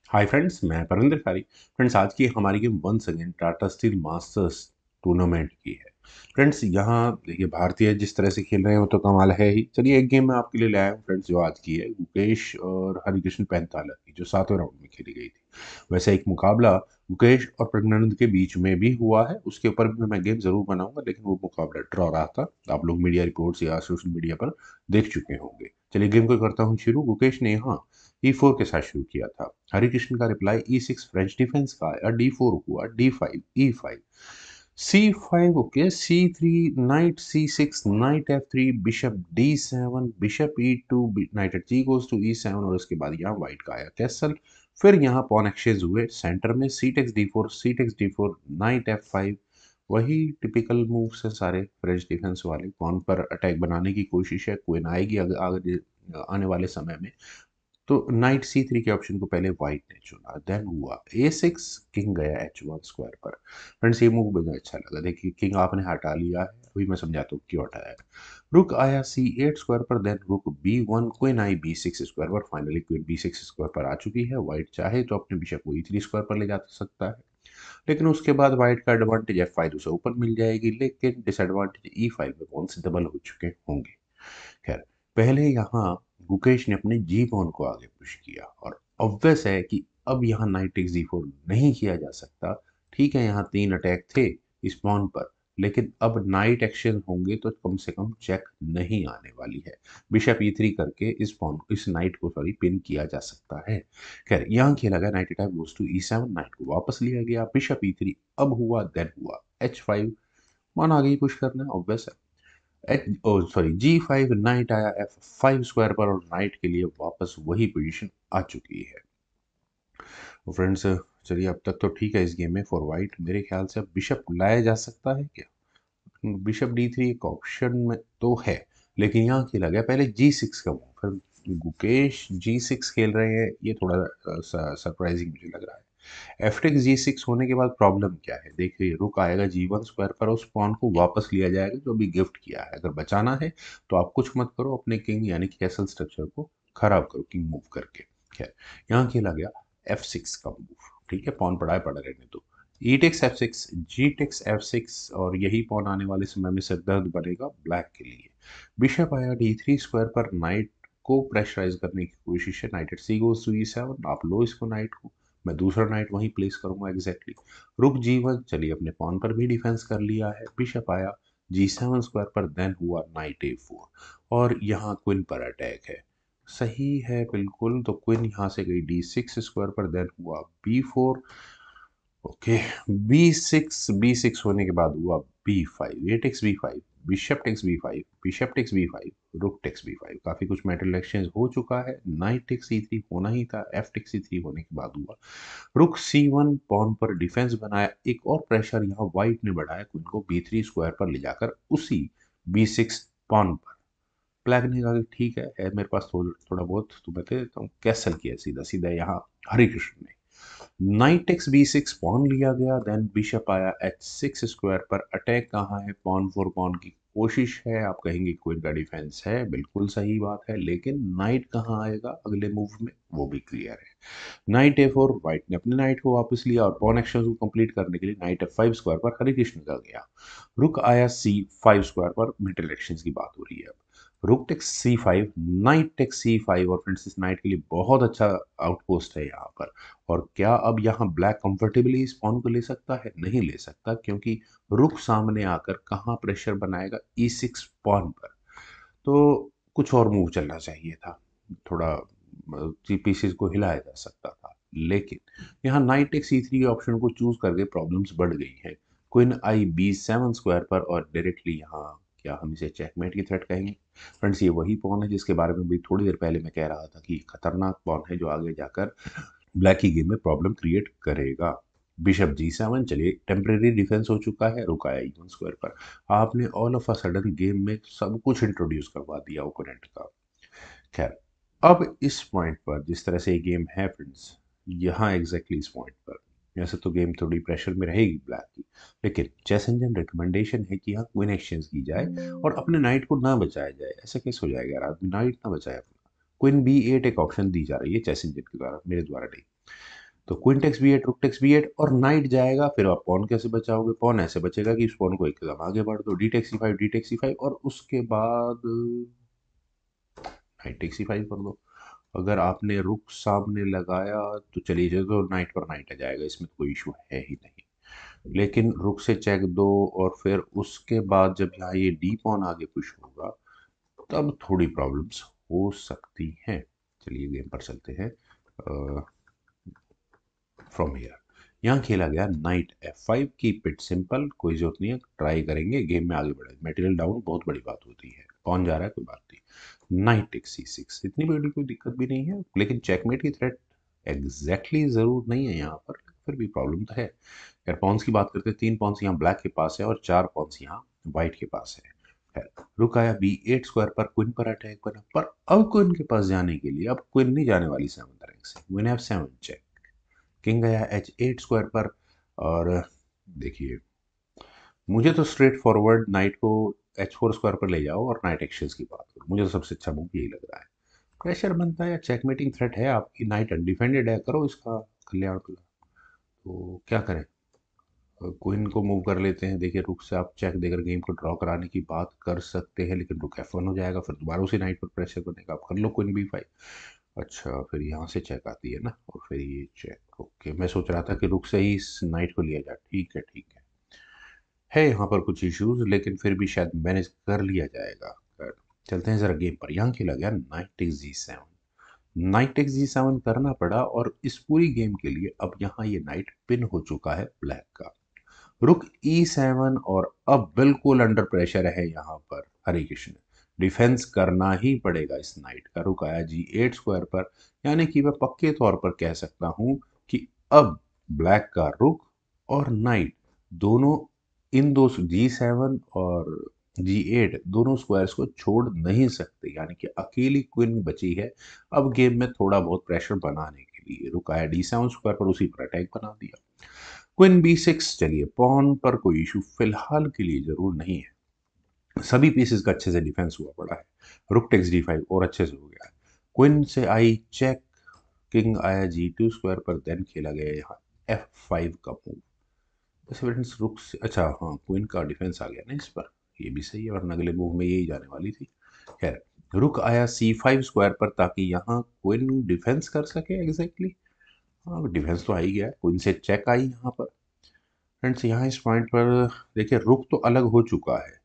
Hi friends, मैं परिंदर खारी। Friends, आज की हमारी game once again Tata Steel Masters tournament की है। फ्रेंड्स, यहाँ देखिए भारतीय जिस तरह से खेल रहे हैं वो तो कमाल है ही। चलिए एक गेम मैं आपके लिए लाया हूँ फ्रेंड्स, जो आज की है गुकेश और हरिकृष्ण पैंताला की, जो 7वें राउंड में खेली गई थी। वैसे एक मुकाबला गुकेश और प्रज्ञानंद के बीच में भी हुआ है, उसके ऊपर भी मैं गेम जरूर बनाऊंगा, लेकिन वो मुकाबला ड्रॉ रहा था। आप लोग मीडिया रिपोर्ट्स या सोशल मीडिया पर देख चुके होंगे। चलिए गेम को करता हूँ शुरू। गुकेश ने यहाँ E4 के साथ शुरू किया था। हरिकृष्ण का रिप्लाई E6 फ्रेंच डिफेंस का आया, D4 हुआ, D5 E5 C5, okay, C3 knight C6 knight F3 bishop D7 bishop E2 knight at G goes to E7 और उसके बाद यहाँ व्हाइट का आया कैसल। फिर यहाँ पॉन एक्सचेंज हुए सेंटर में, C takes D4 C takes D4 knight F5। वही टिपिकल मूव्स है सारे फ्रेंच डिफेंस वाले। पॉन पर अटैक बनाने की कोशिश है, क्वीन आएगी आगे आने वाले समय में। तो नाइट C3 के ऑप्शन को पहले व्हाइट ने चुना, देन हुआ A6, किंग गया H1 स्क्वायर पर। फ्रेंड्स, ये मूव मुझे अच्छा लगा। देखिए किंग आपने हटा लिया है, अभी मैं समझाता हूँ क्यों हटाया है। रुक आया C8 स्क्वायर पर, देन रुक B1, क्वीन आई B6 स्क्वायर पर। फाइनली क्वीन B6 स्क्वायर पर आ चुकी है। व्हाइट चाहे तो अपने बिशप को E3 स्क्वायर पर ले जा सकता है, लेकिन उसके बाद व्हाइट का एडवांटेज F5 उसे ऊपर मिल जाएगी, लेकिन डिसएडवांटेज E5 में पॉइंट्स डबल हो चुके होंगे। खैर, पहले यहाँ गुकेश ने अपने जी पॉन को आगे पुश किया और ऑब्वियस है कि अब यहाँ नाइट टेक्स D4 नहीं किया जा सकता। ठीक है, यहाँ 3 अटैक थे इस पॉन पर, लेकिन अब नाइट एक्शन होंगे तो कम से कम चेक नहीं आने वाली है। बिशप E3 करके इस नाइट को सॉरी पिन किया जा सकता है। खैर, यहाँ खेला गया knight attack goes to E7, knight को वापस लिया गया। बिशप E3 अब हुआ, देन हुआ H5। मान आगे ही पुश करना है, ऑब्वियस है। H O sorry G5, night आया F5 स्क्वायर पर और नाइट के लिए वापस वही पोजीशन आ चुकी है। तो फ्रेंड्स, चलिए अब तक तो ठीक है इस गेम में फॉर वाइट। मेरे ख्याल से अब बिशप लाया जा सकता है क्या? बिशप D3 एक ऑप्शन में तो है, लेकिन यहाँ खेला गया पहले G6 का मूव। फिर गुकेश G6 खेल रहे हैं, ये थोड़ा सरप्राइजिंग मुझे लग रहा है। एफ टेक्स G6 होने के बाद प्रॉब्लम क्या है? देखिए रुक आएगा G1 स्क्वायर पर, उस पॉन को वापस लिया जाएगा जो अभी गिफ्ट किया है। अगर बचाना है तो आप कुछ मत करो, अपने किंग यानी कि कैसल स्ट्रक्चर को खराब करो किंग मूव करके। खैर, यहाँ खेला गया F6 का मूव। ठीक है, पॉन पड़ा है, पड़ा रहने दो। ई टेक्स F6, जी टेक्स F6, और यही पॉन आने वाले समय में सिरदर्द बनेगा ब्लैक के लिए। बिशप आया D3 स्क्वायर पर, नाइट को प्रेशराइज करने की कोशिश है। Knight at C goes to E7, आप लो इसको नाइट को, मैं दूसरा नाइट वहीं प्लेस करूंगा एग्जैक्टली। रुक G1, चलिए अपने पॉन पर भी डिफेंस कर लिया है। बिशप आया G7 स्क्वायर पर, देन हुआ नाइट A4 और यहाँ क्वीन पर अटैक है। सही है बिल्कुल, तो क्वीन यहाँ से गई D6 स्क्वायर पर, देन हुआ B4, ओके। B6 होने के बाद हुआ B5, A takes B5, bishop takes B5, bishop takes B5, rook takes B5। काफी कुछ मेटल एक्सचेंज हो चुका है। नाइट टेक्स C3 होना ही था, F टेक्स C3 होने के बाद हुआ रुक C1, पॉन पर डिफेंस बनाया। एक और प्रेशर यहाँ व्हाइट ने बढ़ाया, क्वीन को B3 स्क्वायर पर ले जाकर उसी B6 पॉन पर। ब्लैक ने कहा कि ठीक है मेरे पास थोड़ा बहुत, तो मैं दे देता हूँ। कैसल किया सीधा सीधा यहाँ हरिकृष्ण ने। नाइट टेक्स B6, पॉन लिया गया, देन बिशप आया H6 स्क्वायर पर। अटैक कहाँ है? पॉन फॉर पॉन की कोशिश है। आप कहेंगे क्वीन का डिफेंस है, बिल्कुल सही बात है, लेकिन नाइट कहाँ आएगा अगले मूव में, वो भी क्लियर है। नाइट A4, व्हाइट ने अपने नाइट को वापस लिया और पॉन एक्शन को कंप्लीट करने के लिए नाइट F5 स्क्वायर पर हरिकृष्ण का गया। रुक आया C5 स्क्वायर पर। मिडिल एक्शन की बात हो रही है अब। Rook takes C5, knight takes C5, और फ्रेंड्स इस नाइट के लिए बहुत अच्छा आउटपोस्ट है यहाँ पर। और क्या अब यहाँ ब्लैक कंफर्टेबली इस पॉन को ले सकता है? नहीं ले सकता, क्योंकि रुक सामने आकर कहाँ प्रेशर बनाएगा? E6 पॉन पर। तो कुछ और मूव चलना चाहिए था, थोड़ा पीसेस को हिलाया जा सकता था, लेकिन यहाँ नाइट टेक C3 ऑप्शन को चूज करके प्रॉब्लम्स बढ़ गई है। क्वीन आई B7 स्क्वायर पर और डायरेक्टली यहाँ, क्या हम इसे चेकमेट की थ्रेट कहेंगे? फ्रेंड्स, ये वही पॉन है जिसके बारे में भी थोड़ी देर पहले मैं कह रहा था कि खतरनाक पॉन है, जो आगे जाकर ब्लैक की गेम में प्रॉब्लम क्रिएट करेगा। बिशप G7, चलिए टेम्परेरी डिफेंस हो चुका है। रुकाया E1 स्क्वायर पर। आपने all of a sudden game में सब कुछ इंट्रोड्यूस करवा दिया ओपोनेंट का। खैर, अब इस पॉइंट पर जिस तरह से ये गेम है फ्रेंड्स, यहाँ एग्जैक्टली इस पॉइंट पर वैसे तो गेम थोड़ी प्रेशर में रहेगी ब्लैक की, लेकिन चेस इंजन रिकमेंडेशन है कि यहाँ क्वीन एक्सचेंज की जाए और अपने नाइट को ना बचाया जाए। ऐसा कैसे हो जाएगा यार, आदमी नाइट ना बचाए अपना? क्वीन B8 एक ऑप्शन दी जा रही है चेस इंजन के द्वारा, मेरे द्वारा नहीं। तो queen takes b eight, rook takes b eight और नाइट जाएगा। फिर आप पॉन कैसे बचाओगे? पॉन ऐसे बचेगा कि इस पॉन को एक कदम आगे बढ़ दो, डी टेक्स सी फाइव, डी टेक्स सी फाइव, और उसके बाद नाइट टेक्स सी फाइव कर दो। अगर आपने रुक सामने लगाया तो चलिए जो तो नाइट पर नाइट आ जाएगा, इसमें तो कोई इशू है ही नहीं। लेकिन रुक से चेक दो और फिर उसके बाद जब यहाँ ये डी पॉन आगे पुश होगा तब थोड़ी प्रॉब्लम्स हो सकती हैं। चलिए गेम पर चलते हैं। फ्रॉम हियर यहाँ खेला गया night F5, keep it simple, कोई जरूरत नहीं है, ट्राई करेंगे गेम में आगे बढ़े। मटेरियल डाउन बहुत बड़ी बात होती है, कौन जा रहा है कोई बात नहीं। नाइट टेक्स C6, इतनी बड़ी कोई दिक्कत भी नहीं है, लेकिन चेकमेट की थ्रेट एग्जैक्टली जरूर नहीं है यहाँ पर, फिर भी प्रॉब्लम तो है। यार पॉन्स की बात करते हैं, 3 पॉन्स यहाँ ब्लैक के पास है और 4 पॉन्स यहाँ व्हाइट के पास है। खैर, रुक आया B8 स्क्वायर पर, क्वीन पर अटैक बना, पर अब क्वीन के पास जाने के लिए अब क्वीन नहीं जाने वाली 7th रैंक से, क्वीन F7 चेक। किंग गया H8 स्क्वायर पर, और देखिए मुझे तो स्ट्रेट फॉरवर्ड नाइट को H4 स्क्वायर पर ले जाओ और नाइट एक्शंस की बात करो, मुझे तो सबसे अच्छा मूव यही लग रहा है। प्रेशर बनता है या चेकमेटिंग थ्रेट है, आपकी नाइट अनडिफेंडेड है, करो इसका कल्याण भला। तो क्या करें? क्वीन को मूव कर लेते हैं। देखिए रुक से आप चेक देकर गेम को ड्रॉ कराने की बात कर सकते हैं, लेकिन रुक F1 हो जाएगा, फिर दोबारा उसी नाइट पर प्रेशर बनेगा, आप कर लो क्वीन B5। अच्छा फिर यहाँ से चेक आती है ना, और फिर ये चेक। ओके, मैं सोच रहा था कि रुक से ही इस नाइट को लिया जाए। ठीक है ठीक है यहाँ पर कुछ इश्यूज, लेकिन फिर भी शायद मैनेज कर लिया जाएगा। कर चलते हैं ज़रा गेम पर। यहाँ खेला गया knight takes G7, knight takes G7 करना पड़ा, और इस पूरी गेम के लिए अब यहाँ ये नाइट पिन हो चुका है ब्लैक का। रुक E7, और अब बिल्कुल अंडर प्रेशर है यहाँ पर हरे कृष्ण, डिफेंस करना ही पड़ेगा इस नाइट का। रुक आया G8 स्क्वायर पर, यानी कि मैं पक्के तौर पर कह सकता हूँ कि अब ब्लैक का रुक और नाइट दोनों, इन दो G7 और G8 दोनों स्क्वायर्स को छोड़ नहीं सकते, यानी कि अकेली क्वीन बची है अब गेम में थोड़ा बहुत प्रेशर बनाने के लिए। रुक आया D7 स्क्वायर पर, उसी पर अटैक बना दिया। क्वीन B6, चलिए पॉन पर कोई इशू फिलहाल के लिए जरूर नहीं है, सभी पीसेस का अच्छे से डिफेंस हुआ पड़ा है। रुक टेक्स D5 और अच्छे से हो गया है। क्वीन से आई चेक, किंग आया G2 स्क्वायर पर, देन खेला गया यहाँ F5 का मूव। वैसे फ्रेंड्स रुक से, अच्छा हाँ क्वीन का डिफेंस आ गया ना इस पर, ये भी सही है, वरना अगले मूव में यही जाने वाली थी। खैर, रुक आया C5 स्क्वायर पर, ताकि यहाँ क्वीन डिफेंस कर सके एग्जैक्टली। हाँ डिफेंस तो आ ही गया, क्वीन से चेक आई यहाँ पर। फ्रेंड्स यहाँ इस पॉइंट पर देखिए रुक तो अलग हो चुका है,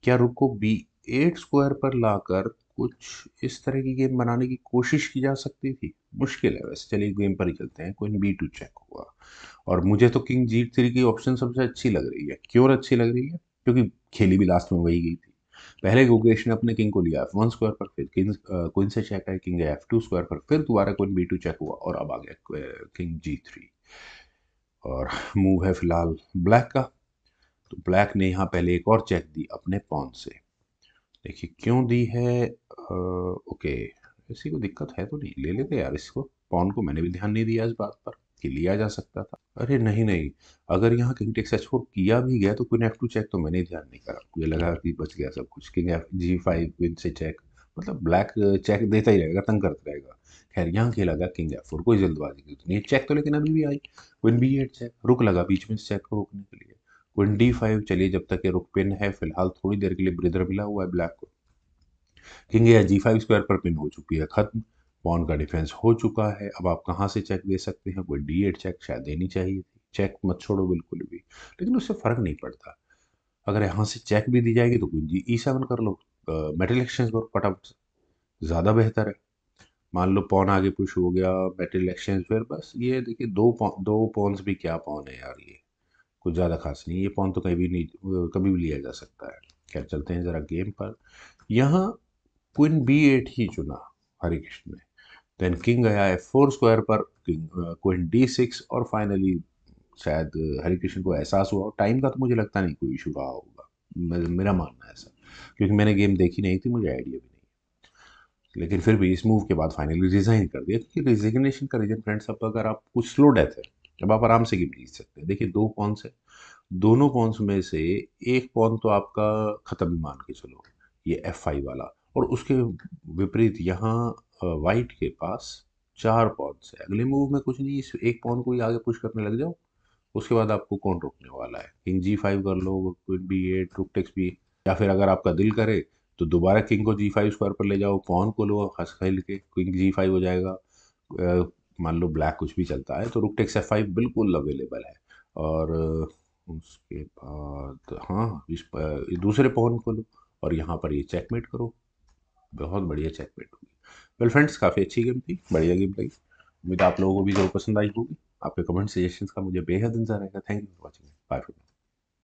क्या रुक को B8 स्क्वायर पर लाकर कुछ इस तरह की गेम बनाने की कोशिश की जा सकती थी? मुश्किल है वैसे, चलिए गेम पर ही चलते हैं। क्वीन B2 चेक हुआ, और मुझे तो किंग G3 की ऑप्शन सबसे अच्छी लग रही है। क्यों अच्छी लग रही है? क्योंकि खेली भी लास्ट में वही गई थी। पहले गुगेश ने अपने किंग को लिया F1 स्क्वायर पर, फिर किंग क्वीन से चेक है, किंग F2 स्क्वायर पर, फिर दोबारा क्वीन B2 चेक हुआ, और अब आ गया किंग G3। और मूव है फिलहाल ब्लैक का, तो ब्लैक ने यहाँ पहले एक और चेक दी अपने पॉन से। देखिए क्यों दी है, ओके, इसी को दिक्कत है तो नहीं, ले लेते यार इसको। पॉन को मैंने भी ध्यान नहीं दिया इस बात पर कि लिया जा सकता था। अरे नहीं नहीं, अगर यहाँ किंग टेक्स H4 किया भी गया तो क्वीन F2 चेक तो मैंने ध्यान नहीं करा, मुझे लगा कि बच गया सब कुछ। किंग G5 क्वीन से चेक, मतलब ब्लैक चेक देता ही रहेगा, तंग करता रहेगा। खैर यहाँ खेला गया किंग F4, कोई जल्दबाजी की तो नहीं, चेक तो लेकिन अभी भी आई। क्वीन B8 चेक, रुक लगा बीच में चेक को रोकने के लिए। क्वीन D5, चलिए जब तक ये रुक पिन है फिलहाल थोड़ी देर के लिए ब्रिदर मिला हुआ है ब्लैक को। किंग या G5 स्क्वायर पर पिन हो चुकी है खत्म, पॉन का डिफेंस हो चुका है। अब आप कहाँ से चेक दे सकते हैं? कोई D8 चेक शायद देनी चाहिए थी, चेक मत छोड़ो बिल्कुल भी, लेकिन उससे फर्क नहीं पड़ता। अगर यहाँ से चेक भी दी जाएगी तो क्वीन जी E7 कर लो, मेटल एक्सचेंज करो फटाफट से, ज़्यादा बेहतर है। मान लो पॉन आगे पुश हो गया, मेटल एक्सचेंज, फिर बस ये देखिए दो पॉन्स भी क्या पॉन है यार, ये कुछ ज़्यादा खास नहीं, ये पॉन तो कहीं भी नहीं, कभी भी लिया जा सकता है। खैर चलते हैं ज़रा गेम पर। यहाँ क्वीन B8 ही चुना हरे कृष्ण ने, देन किंग गया F4 स्क्वायर पर, किंग क्वीन D6, और फाइनली शायद हरे कृष्ण को एहसास हुआ, टाइम का तो मुझे लगता नहीं कोई इशू रहा होगा, मेरा मानना है ऐसा, क्योंकि मैंने गेम देखी नहीं थी, मुझे आइडिया भी नहीं। लेकिन फिर भी इस मूव के बाद फाइनली रिजाइन कर दिया, क्योंकि रिजिग्नेशन का रीजन फ्रेंड्स, अब अगर आप कुछ स्लो डेथ है, जब आप आराम से गेम जीत सकते हैं। देखिए दो पॉन्स है, दोनों पॉन्स में से एक पॉन तो आपका खत्म ही मान के चलो, ये F5 वाला, और उसके विपरीत यहाँ वाइट के पास 4 पॉन से। अगले मूव में कुछ नहीं, इस एक पॉन को ही आगे पुश करने लग जाओ, उसके बाद आपको कौन रोकने वाला है। किंग G5 कर लो, क्वीन B8, रूक टेक्स B, या फिर अगर आपका दिल करे तो दोबारा किंग को G5 स्क्वायर पर ले जाओ, पॉन को लो हंस खेल के, क्वीन G5 हो जाएगा। मान लो ब्लैक कुछ भी चलता है तो रूक टेक्स F5 बिल्कुल अवेलेबल है। और उसके बाद हाँ, दूसरे पॉन को लो और यहाँ पर ये चेकमेट करो। बहुत बढ़िया चेकमेट होगी। वेल फ्रेंड्स, काफ़ी अच्छी गेम थी, बढ़िया गेम लगी। उम्मीद है आप लोगों को भी जरूर पसंद आई होगी। आपके कमेंट सजेशंस का मुझे बेहद इंतजार रहेगा। Thank you for watching. Bye.